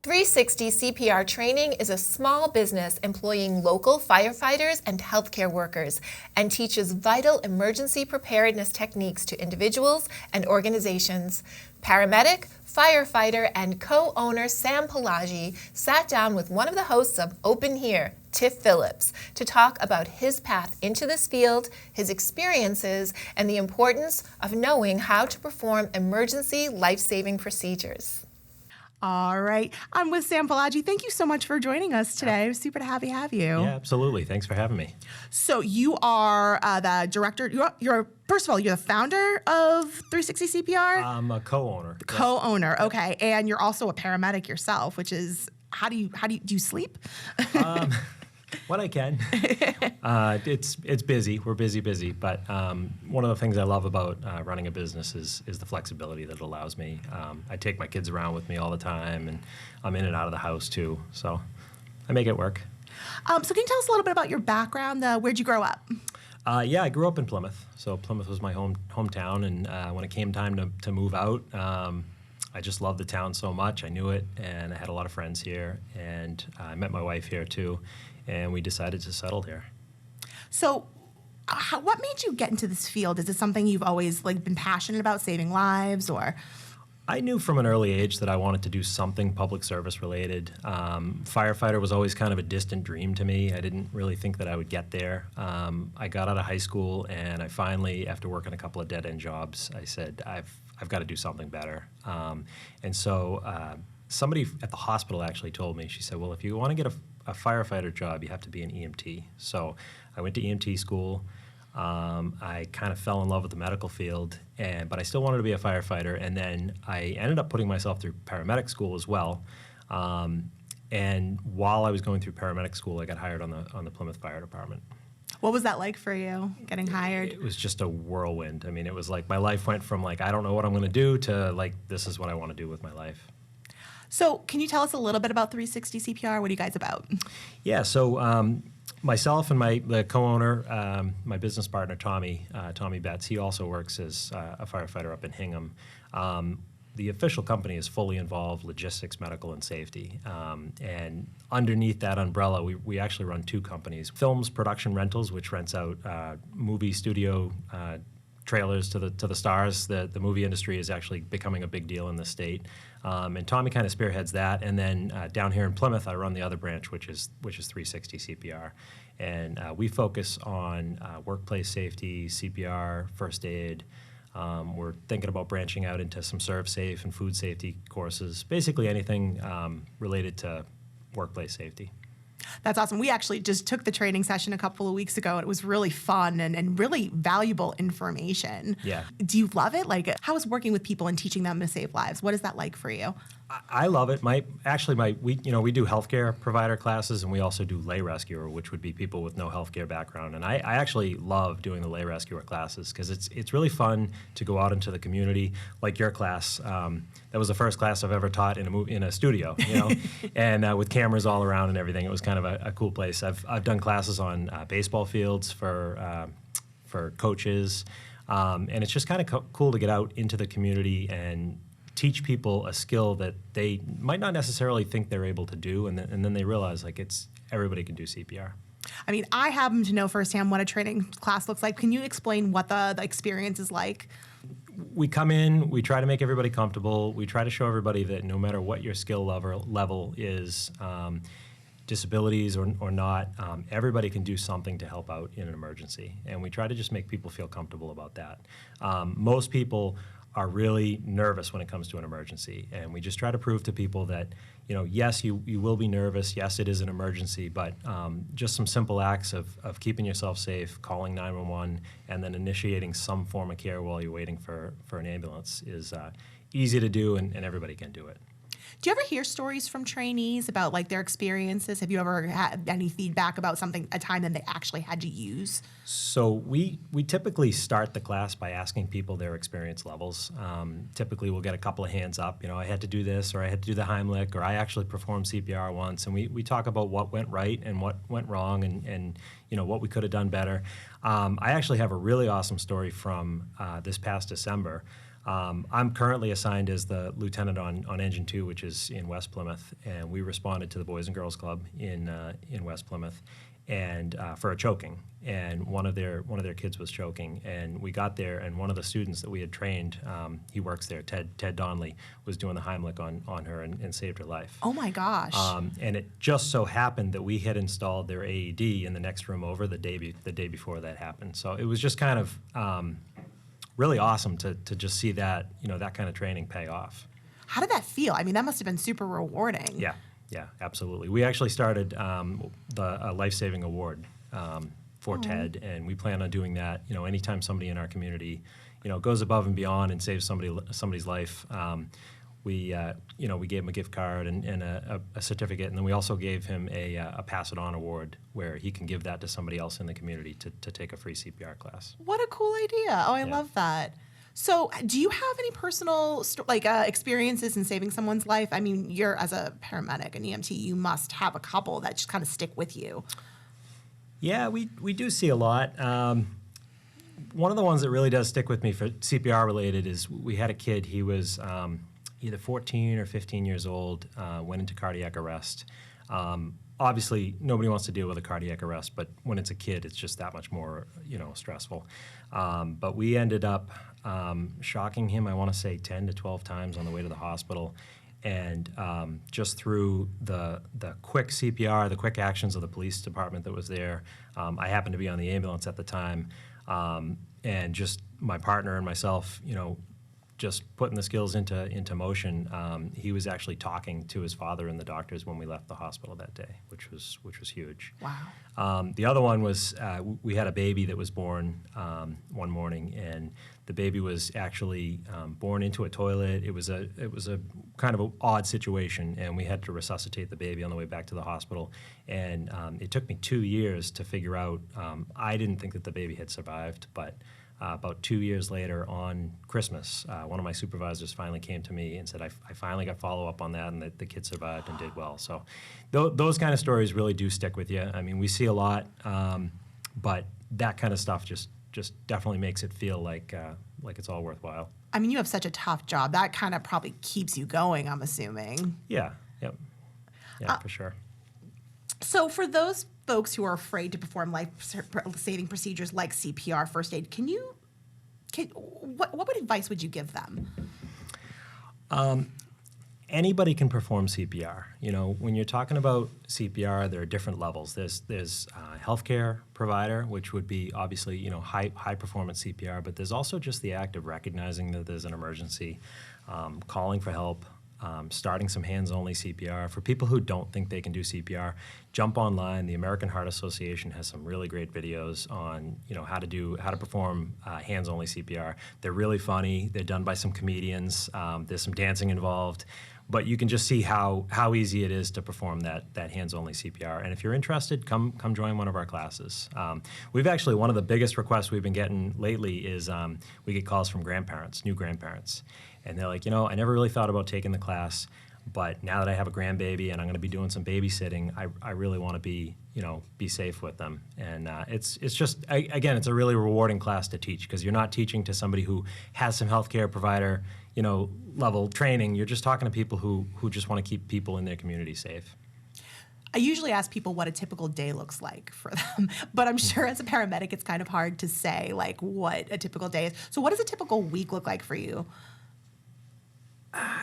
360 CPR Training is a small business employing local firefighters and healthcare workers and teaches vital emergency preparedness techniques to individuals and organizations. Paramedic, firefighter, and co-owner Sam Palagi sat down with one of the hosts of Open Here, Tiff Phillips, to talk about his path into this field, his experiences, and the importance of knowing how to perform emergency life-saving procedures. All right. I'm with Sam Palagi. Thank you so much for joining us today. I'm super happy to have you. Yeah, absolutely. Thanks for having me. So you are the director. You're first of all, you're the founder of 360 CPR? I'm a co-owner. Co-owner. Okay. And you're also a paramedic yourself, which is, do you sleep? When I can. It's busy. We're busy. But one of the things I love about running a business is the flexibility that it allows me. I take my kids around with me all the time, and I'm in and out of the house too. So I make it work. So can you tell us a little bit about your background? Where'd you grow up? Yeah, I grew up in Plymouth. So Plymouth was my hometown, and when it came time to move out, I just loved the town so much. I knew it, and I had a lot of friends here, and I met my wife here too, and we decided to settle here. So what made you get into this field? Is it something you've always been passionate about, saving lives, or? I knew from an early age that I wanted to do something public service related. Firefighter was always kind of a distant dream to me. I didn't really think that I would get there. I got out of high school, and I finally, after working a couple of dead-end jobs, I said, I've got to do something better. And so somebody at the hospital actually told me, she said, well, if you want to get a firefighter job, you have to be an EMT. So I went to EMT school. I kind of fell in love with the medical field, but I still wanted to be a firefighter. And then I ended up putting myself through paramedic school as well. And while I was going through paramedic school, I got hired on the Plymouth Fire Department. What was that like for you, getting hired? It was just a whirlwind. I mean, it was like my life went from I don't know what I'm going to do to this is what I want to do with my life. So can you tell us a little bit about 360 CPR? What are you guys about? Yeah, so myself and the co-owner, my business partner, Tommy Betts, he also works as a firefighter up in Hingham. The official company is fully involved, logistics, medical, and safety. And underneath that umbrella, we actually run two companies. Films Production Rentals, which rents out movie studio trailers to the stars. The movie industry is actually becoming a big deal in the state. And Tommy kind of spearheads that. And then down here in Plymouth, I run the other branch, which is 360 CPR. And we focus on workplace safety, CPR, First Aid. We're thinking about branching out into some serve safe and food safety courses, basically anything related to workplace safety. That's awesome. We actually just took the training session a couple of weeks ago. It was really fun and really valuable information. Yeah. Do you love it? How is working with people and teaching them to save lives? What is that like for you? I love it. We do healthcare provider classes, and we also do lay rescuer, which would be people with no healthcare background. And I actually love doing the lay rescuer classes because it's really fun to go out into the community, like your class. That was the first class I've ever taught in a studio, and with cameras all around and everything. It was kind of a cool place. I've done classes on baseball fields for coaches, and it's just kind of cool to get out into the community and teach people a skill that they might not necessarily think they're able to do, and then they realize everybody can do CPR. I mean, I happen to know firsthand what a training class looks like. Can you explain what the experience is like? We come in, we try to make everybody comfortable. We try to show everybody that no matter what your skill level is, disabilities or not, everybody can do something to help out in an emergency. And we try to just make people feel comfortable about that. Most people are really nervous when it comes to an emergency. And we just try to prove to people that, yes, you will be nervous. Yes, it is an emergency, but just some simple acts of keeping yourself safe, calling 911, and then initiating some form of care while you're waiting for an ambulance is easy to do, and everybody can do it. Do you ever hear stories from trainees about their experiences? Have you ever had any feedback about a time that they actually had to use? So we typically start the class by asking people their experience levels. Typically we'll get a couple of hands up, I had to do this, or I had to do the Heimlich, or I actually performed CPR once, and we talk about what went right and what went wrong and what we could have done better. I actually have a really awesome story from this past December. I'm currently assigned as the lieutenant on Engine 2, which is in West Plymouth, and we responded to the Boys and Girls Club in West Plymouth, and for a choking, and one of their kids was choking, and we got there, and one of the students that we had trained, he works there, Ted Donnelly, was doing the Heimlich on her and saved her life. Oh my gosh. And it just so happened that we had installed their AED in the next room over the day before that happened. So it was just kind of really awesome to just see that, that kind of training pay off. How did that feel? I mean, that must have been super rewarding. Yeah, absolutely. We actually started a life-saving award for TED, and we plan on doing that. Anytime somebody in our community, goes above and beyond and saves somebody's life, we gave him a gift card and a certificate, and then we also gave him a Pass It On award where he can give that to somebody else in the community to take a free CPR class. What a cool idea. Oh, I love that. So do you have any personal experiences in saving someone's life? I mean, you're, as a paramedic, an EMT, you must have a couple that just kind of stick with you. Yeah, we do see a lot. One of the ones that really does stick with me for CPR related is we had a kid, he was either 14 or 15 years old, went into cardiac arrest. Obviously, nobody wants to deal with a cardiac arrest, but when it's a kid, it's just that much more, stressful. But we ended up shocking him, I want to say 10 to 12 times on the way to the hospital. And just through the quick CPR, the quick actions of the police department that was there, I happened to be on the ambulance at the time, and just my partner and myself, just putting the skills into motion. He was actually talking to his father and the doctors when we left the hospital that day, which was huge. Wow. The other one was we had a baby that was born one morning, and the baby was actually born into a toilet. It was a kind of an odd situation, and we had to resuscitate the baby on the way back to the hospital. And it took me 2 years to figure out. I didn't think that the baby had survived, but about 2 years later, on Christmas, one of my supervisors finally came to me and said, I finally got follow-up on that, and that the kid survived and did well. So those kind of stories really do stick with you. I mean, we see a lot, but that kind of stuff just definitely makes it feel like it's all worthwhile. I mean, you have such a tough job. That kind of probably keeps you going, I'm assuming. Yeah, yep. Yeah, for sure. So for those folks who are afraid to perform life-saving procedures like CPR First Aid, what advice would you give them? Anybody can perform CPR. When you're talking about CPR, there are different levels. There's a healthcare provider, which would be obviously high performance CPR, but there's also just the act of recognizing that there's an emergency, calling for help. Starting some hands-only CPR. For people who don't think they can do CPR, jump online. The American Heart Association has some really great videos on how to perform hands-only CPR. They're really funny. They're done by some comedians. There's some dancing involved, but you can just see how easy it is to perform that hands-only CPR. And if you're interested, come join one of our classes. We've actually, one of the biggest requests we've been getting lately is we get calls from new grandparents. And they're like, I never really thought about taking the class, but now that I have a grandbaby and I'm going to be doing some babysitting, I really want to be safe with them. And it's just, again, it's a really rewarding class to teach, because you're not teaching to somebody who has some healthcare provider, level training. You're just talking to people who just want to keep people in their community safe. I usually ask people what a typical day looks like for them, but I'm sure as a paramedic, it's kind of hard to say what a typical day is. So what does a typical week look like for you?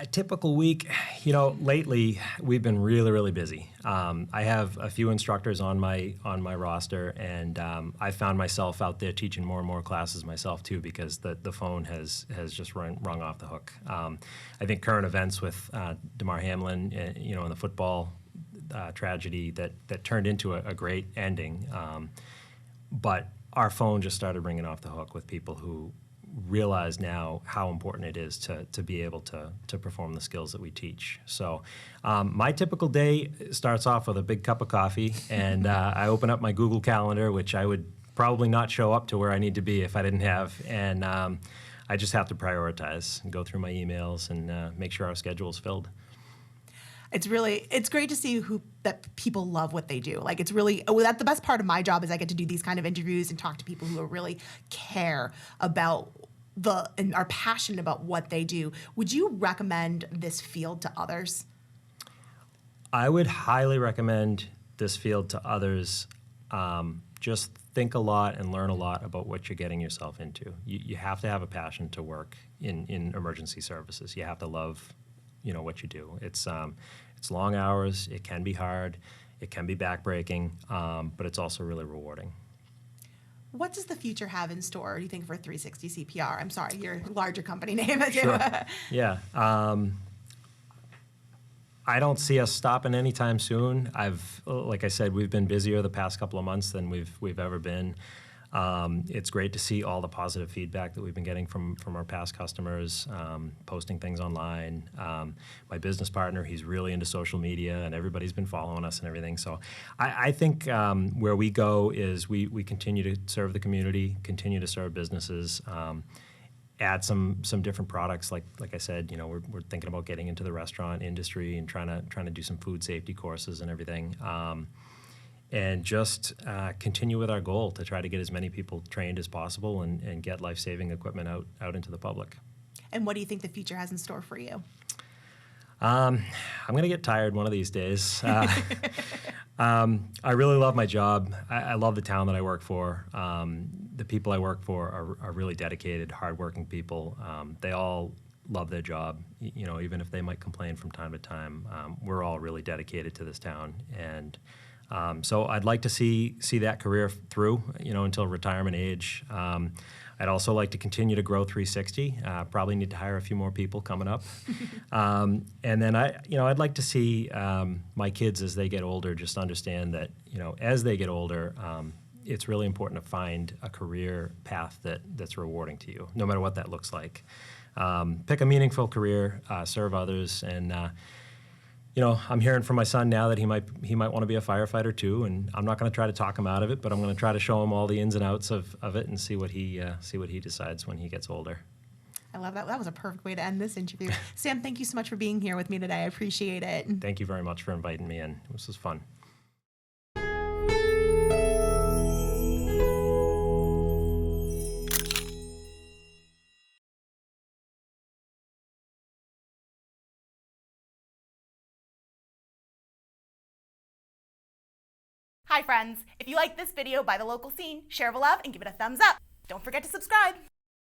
A typical week, lately we've been really, really busy. I have a few instructors on my roster, and I found myself out there teaching more and more classes myself too, because the phone has just rung off the hook. I think current events with Damar Hamlin, and the football tragedy that turned into a great ending, but our phone just started ringing off the hook with people who realize now how important it is to be able to perform the skills that we teach. So my typical day starts off with a big cup of coffee, and I open up my Google Calendar, which I would probably not show up to where I need to be if I didn't have, and I just have to prioritize and go through my emails and make sure our schedule is filled. It's great to see that people love what they do. It's really, that's the best part of my job, is I get to do these kind of interviews and talk to people who really care about and are passionate about what they do, would you recommend this field to others? I would highly recommend this field to others. Just think a lot and learn a lot about what you're getting yourself into. You have to have a passion to work in emergency services. You have to love, what you do. It's long hours. It can be hard. It can be backbreaking, but it's also really rewarding. What does the future have in store, do you think, for 360 CPR? I'm sorry, your larger company name. Sure. Yeah. I don't see us stopping anytime soon. Like I said, we've been busier the past couple of months than we've ever been. It's great to see all the positive feedback that we've been getting from our past customers, posting things online. My business partner, he's really into social media, and everybody's been following us and everything. So I think where we go is we continue to serve the community, continue to serve businesses, add some different products. Like I said, we're thinking about getting into the restaurant industry and trying to do some food safety courses and everything. And just continue with our goal to try to get as many people trained as possible and get life-saving equipment out into the public. And what do you think the future has in store for you? I'm going to get tired one of these days. I really love my job. I love the town that I work for. The people I work for are really dedicated, hardworking people. They all love their job, even if they might complain from time to time. We're all really dedicated to this town. And so I'd like to see that career through, until retirement age. I'd also like to continue to grow 360. Probably need to hire a few more people coming up. And then I'd like to see my kids as they get older just understand that, as they get older, it's really important to find a career path that's rewarding to you, no matter what that looks like. Pick a meaningful career, serve others, and I'm hearing from my son now that he might want to be a firefighter too, and I'm not going to try to talk him out of it, but I'm going to try to show him all the ins and outs of it and see what he decides when he gets older. I love that. That was a perfect way to end this interview. Sam, thank you so much for being here with me today. I appreciate it. Thank you very much for inviting me in. This was fun. Hi friends, if you like this video by The Local Scene, share the love and give it a thumbs up. Don't forget to subscribe.